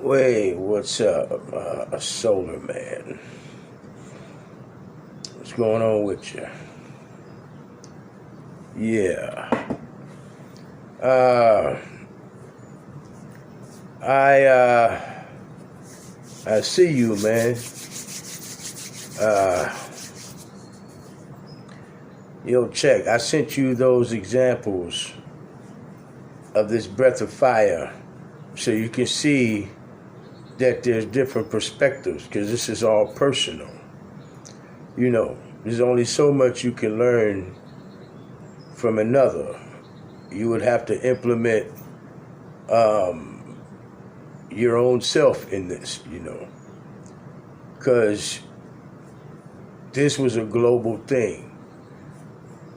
Wait, what's up, a solar man? What's going on with you? Yeah. Uh, I I see you, man. Uh, check. I sent you those examples of this breath of fire, so you can see that there's different perspectives, because this is all personal. There's only so much you can learn from another. You would have to implement your own self in this, because this was a global thing.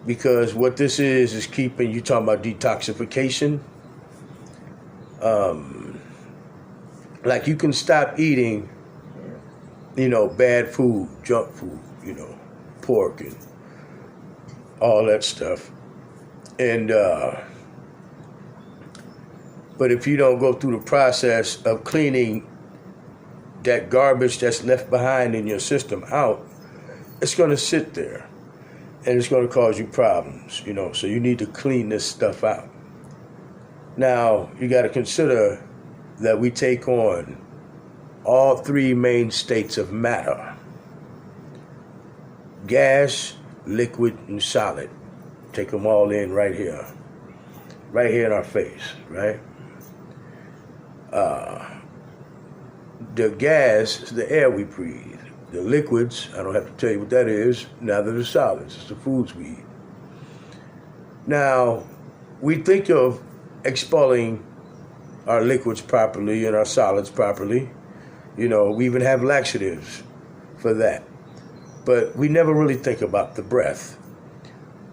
Because what this is keeping you talking about detoxification. Like you can stop eating, bad food, junk food, pork and all that stuff. And but if you don't go through the process of cleaning that garbage that's left behind in your system out, it's going to sit there and it's going to cause you problems, so you need to clean this stuff out. Now, you got to consider that we take on all three main states of matter: gas, liquid, and solid. Take them all in right here in our face, right? The gas is the air we breathe. The liquids, I don't have to tell you what that is, neither the solids, it's the foods we eat. Now, we think of expelling our liquids properly and our solids properly. We even have laxatives for that. But we never really think about the breath.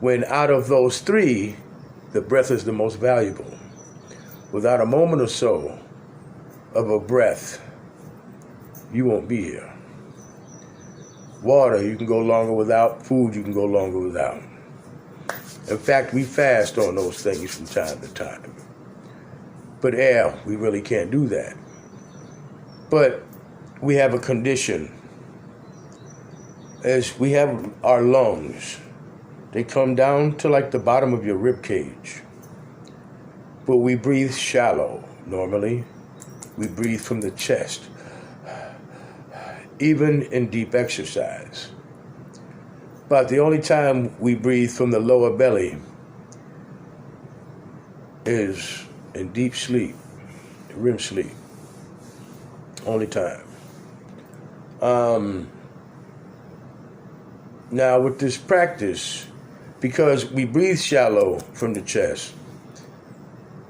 When out of those three, the breath is the most valuable. Without a moment or so of a breath, you won't be here. Water, you can go longer without. Food, you can go longer without. In fact, we fast on those things from time to time. But air, we really can't do that. But we have a condition. As we have our lungs, they come down to like the bottom of your rib cage. But we breathe shallow normally. We breathe from the chest, even in deep exercise. But the only time we breathe from the lower belly is in deep sleep, REM sleep. Only time. Now with this practice, because we breathe shallow from the chest,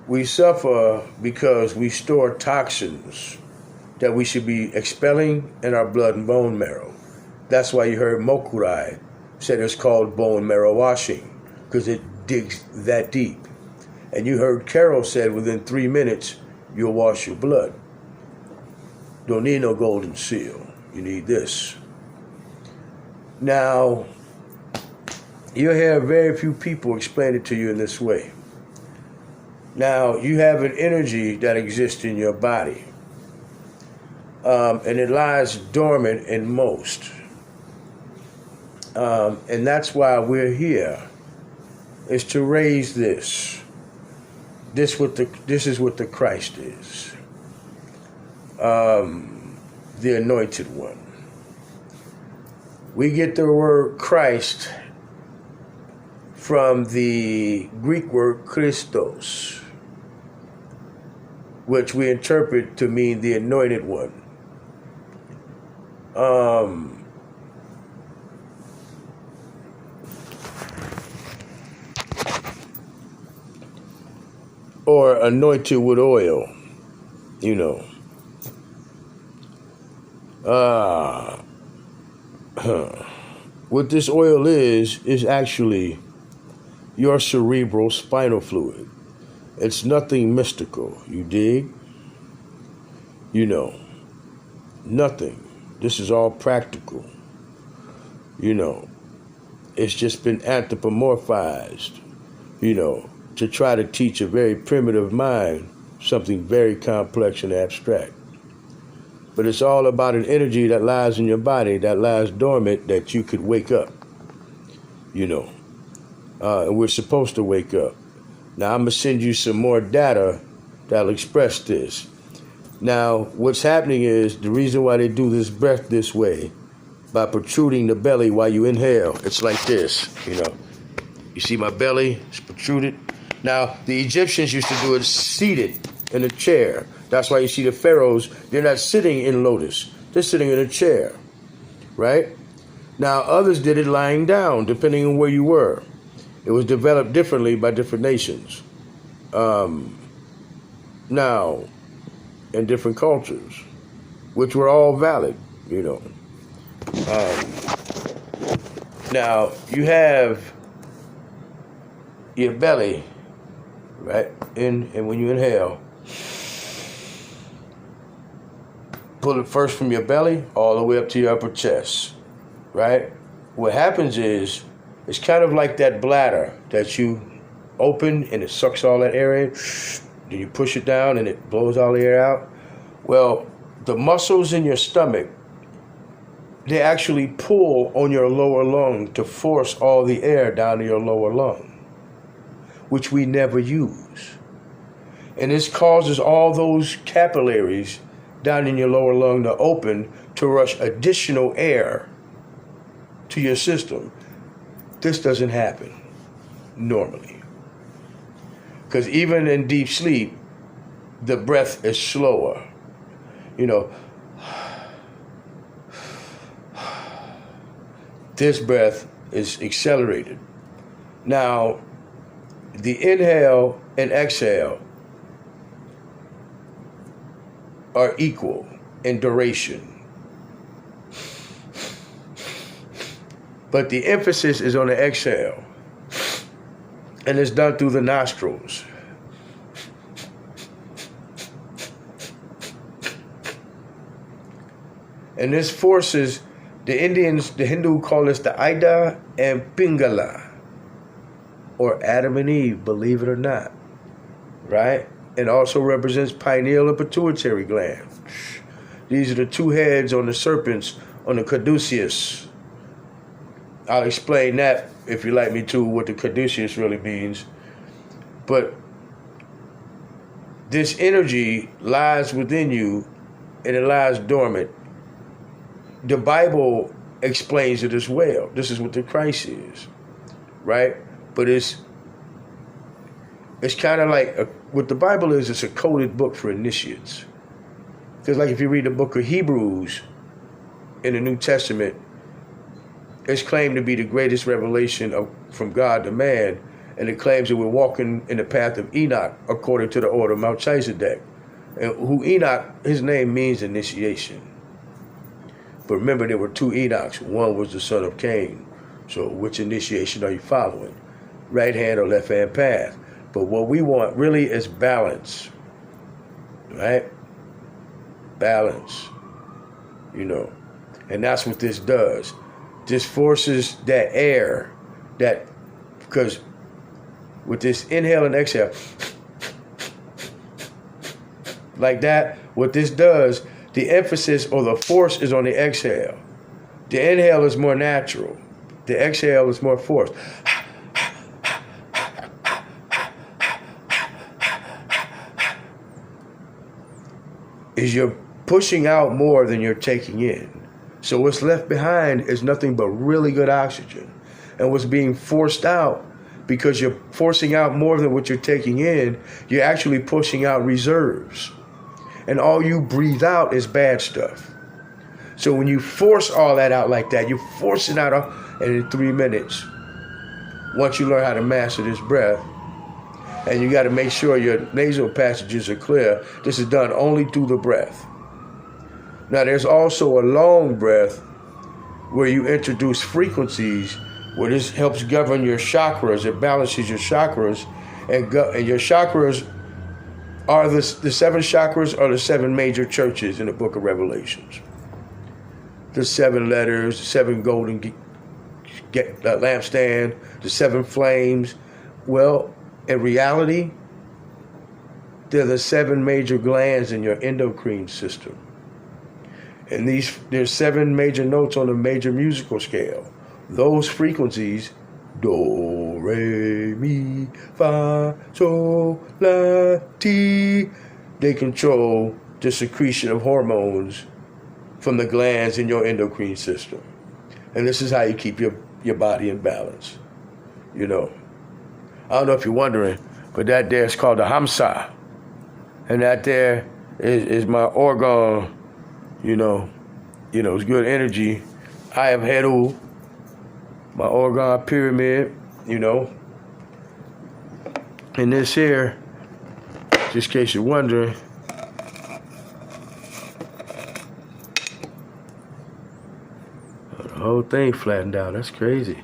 we suffer because we store toxins that we should be expelling in our blood and bone marrow. That's why you heard Mokurai said it's called bone marrow washing, because it digs that deep. And you heard Carol said within 3 minutes, you'll wash your blood. Don't need no golden seal. You need this. Now, you'll hear very few people explain it to you in this way. Now, you have an energy that exists in your body. And it lies dormant in most. And that's why we're here, is to raise this. This is what the Christ is. The anointed one. We get the word Christ from the Greek word Christos, which we interpret to mean the anointed one. Or anointed with oil, What this oil is actually your cerebral spinal fluid. It's nothing mystical, you dig? Nothing. This is all practical. It's just been anthropomorphized, to try to teach a very primitive mind something very complex and abstract. But it's all about an energy that lies in your body, that lies dormant, that you could wake up, you know. And we're supposed to wake up. Now, I'm going to send you some more data that'll express this. Now, what's happening is the reason why they do this breath this way, by protruding the belly while you inhale, it's like this, you know. You see my belly? It's protruded. Now, the Egyptians used to do it seated in a chair. That's why you see the pharaohs, they're not sitting in lotus. They're sitting in a chair, right? Now, others did it lying down, depending on where you were. It was developed differently by different nations. Now, in different cultures, which were all valid, you know. Now, you have your belly, right? And when you inhale, pull it first from your belly all the way up to your upper chest, right? What happens is, it's kind of like that bladder that you open and it sucks all that air in. Then you push it down and it blows all the air out. Well, the muscles in your stomach, they actually pull on your lower lung to force all the air down to your lower lung, which we never use. And this causes all those capillaries down in your lower lung to open to rush additional air to your system. This doesn't happen normally. Because even in deep sleep, the breath is slower. You know, this breath is accelerated. Now, the inhale and exhale are equal in duration. But the emphasis is on the exhale. And it's done through the nostrils. And this forces the Indians, the Hindu call this the Ida and Pingala, or Adam and Eve, believe it or not, right? It also represents pineal and pituitary gland. These are the two heads on the serpents on the caduceus. I'll explain that if you like me to, what the caduceus really means. But this energy lies within you and it lies dormant. The Bible explains it as well. This is what the Christ is, right? But it's kind of like, what the Bible is, it's a coded book for initiates. Because like if you read the book of Hebrews in the New Testament, it's claimed to be the greatest revelation from God to man, and it claims that we're walking in the path of Enoch according to the order of Melchizedek. And who Enoch, his name means initiation. But remember, there were two Enochs. One was the son of Cain. So which initiation are you following? Right hand or left hand path? But what we want really is balance, right? Balance, you know. And that's what this does. This forces that air, because with this inhale and exhale, like that, what this does, the emphasis or the force is on the exhale. The inhale is more natural. The exhale is more forced. Is you're pushing out more than you're taking in. So what's left behind is nothing but really good oxygen. And what's being forced out, because you're forcing out more than what you're taking in, you're actually pushing out reserves. And all you breathe out is bad stuff. So when you force all that out like that, you force it out, and in 3 minutes, once you learn how to master this breath, and you got to make sure your nasal passages are clear, this is done only through the breath. Now, there's also a long breath where you introduce frequencies where this helps govern your chakras. It balances your chakras, and your chakras are the 7 chakras are the 7 major churches in the book of Revelations. The 7 letters, the 7 golden lampstand, the 7 flames. Well, in reality, they're the 7 major glands in your endocrine system. And there's 7 major notes on a major musical scale. Those frequencies, do, re, mi, fa, sol, la, ti, they control the secretion of hormones from the glands in your endocrine system. And this is how you keep your body in balance. You know, I don't know if you're wondering, but that there is called the Hamsa. And that there is my organ, it's good energy. I have Heru, my organ pyramid, And this here, just in case you're wondering, the whole thing flattened out. That's crazy.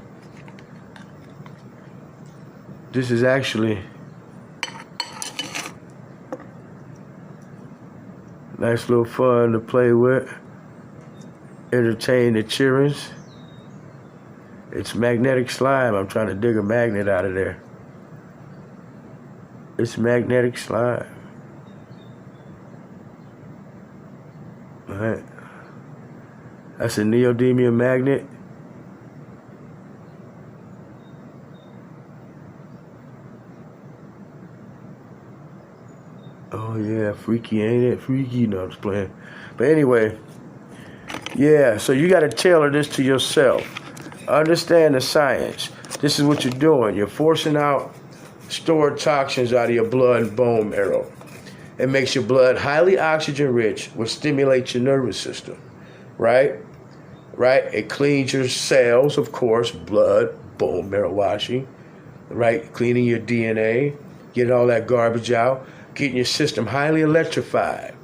This is actually nice little fun to play with. Entertain the children. It's magnetic slime. I'm trying to dig a magnet out of there. It's magnetic slime. All right. That's a neodymium magnet. Oh yeah, freaky, ain't it? Freaky, no, I'm just playing. But anyway, yeah, so you gotta tailor this to yourself. Understand the science. This is what you're doing. You're forcing out stored toxins out of your blood and bone marrow. It makes your blood highly oxygen rich, which stimulates your nervous system, right? Right? It cleans your cells, of course, blood, bone marrow washing, right? Cleaning your DNA, getting all that garbage out, getting your system highly electrified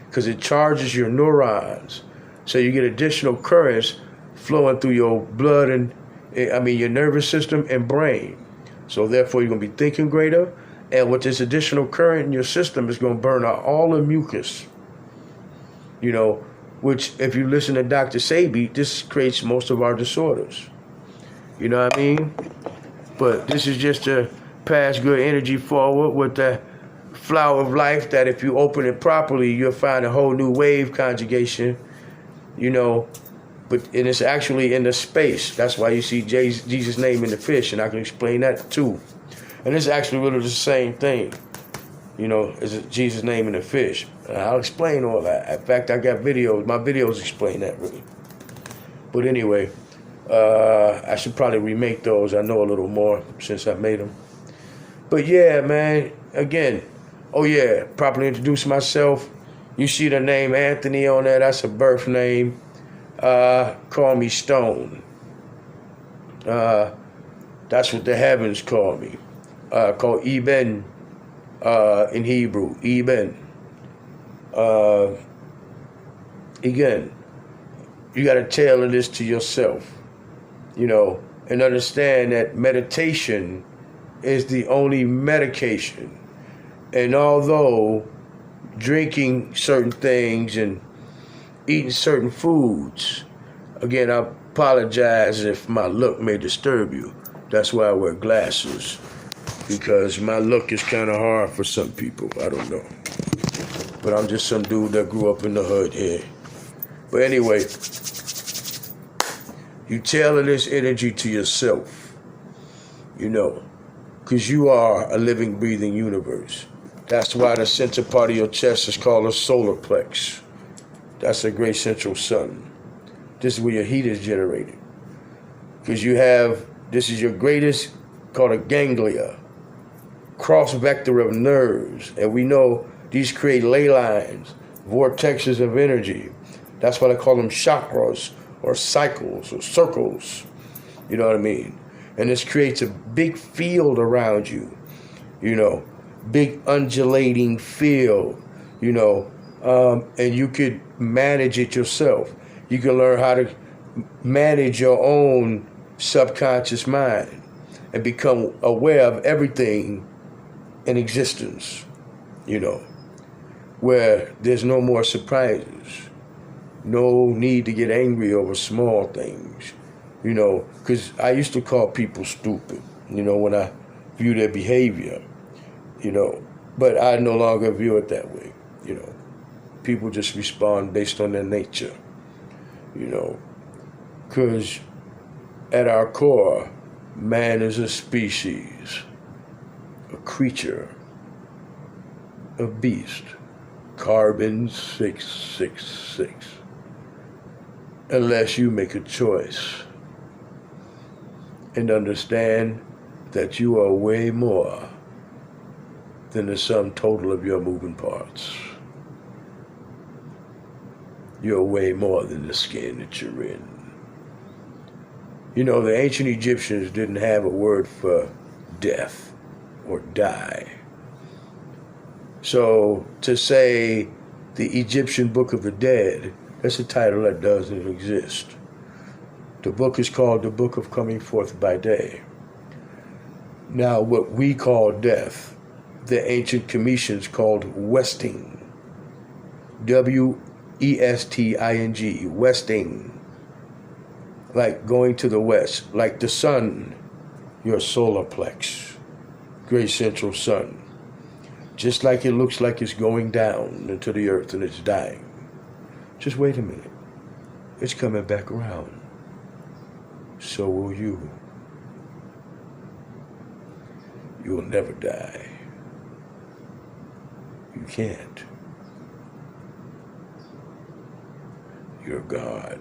because it charges your neurons. So you get additional currents flowing through your blood and, your nervous system and brain. So therefore, you're going to be thinking greater. And with this additional current in your system, it's going to burn out all the mucus. Which, if you listen to Dr. Sebi, this creates most of our disorders. You know what I mean? But this is just to pass good energy forward with the flower of life that if you open it properly, you'll find a whole new wave conjugation, and it's actually in the space. That's why you see Jesus' name in the fish, and I can explain that too. And it's actually really the same thing, as Jesus' name in the fish. And I'll explain all that. In fact, I got videos. My videos explain that really. But anyway, I should probably remake those. I know a little more since I made them. But yeah, man, again, properly introduce myself. You see the name Anthony on there. That's a birth name. Call me Stone. That's what the heavens call me. Called Eben in Hebrew. Eben. Again, you got to tailor this to yourself, and understand that meditation is the only medication. And although drinking certain things and eating certain foods, again, I apologize if my look may disturb you. That's why I wear glasses, because my look is kind of hard for some people. I don't know. But I'm just some dude that grew up in the hood here. But anyway, you tailor this energy to yourself, because you are a living, breathing universe. That's why the center part of your chest is called a solar plex. That's a great central sun. This is where your heat is generated. Because this is your greatest, called a ganglia, cross vector of nerves. And we know these create ley lines, vortexes of energy. That's why they call them chakras or cycles or circles. You know what I mean? And this creates a big field around you, big undulating field, and you could manage it yourself. You can learn how to manage your own subconscious mind and become aware of everything in existence, where there's no more surprises, no need to get angry over small things, because I used to call people stupid, when I view their behavior, but I no longer view it that way, People just respond based on their nature. you know, because at our core, man is a species, a creature, a beast. Carbon 666. Unless you make a choice and understand that you are way more than the sum total of your moving parts. You're way more than the skin that you're in. You know, the ancient Egyptians didn't have a word for death or die. So to say the Egyptian Book of the Dead, that's a title that doesn't exist. The book is called the Book of Coming Forth by Day. Now, what we call death, the ancient Cometians called westing. W-E-S-T-I-N-G, westing. Like going to the west, like the sun, your solar plex, great central sun. Just like it looks like it's going down into the earth and it's dying. Just wait a minute. It's coming back around. So will you. You will never die. You can't. You're God.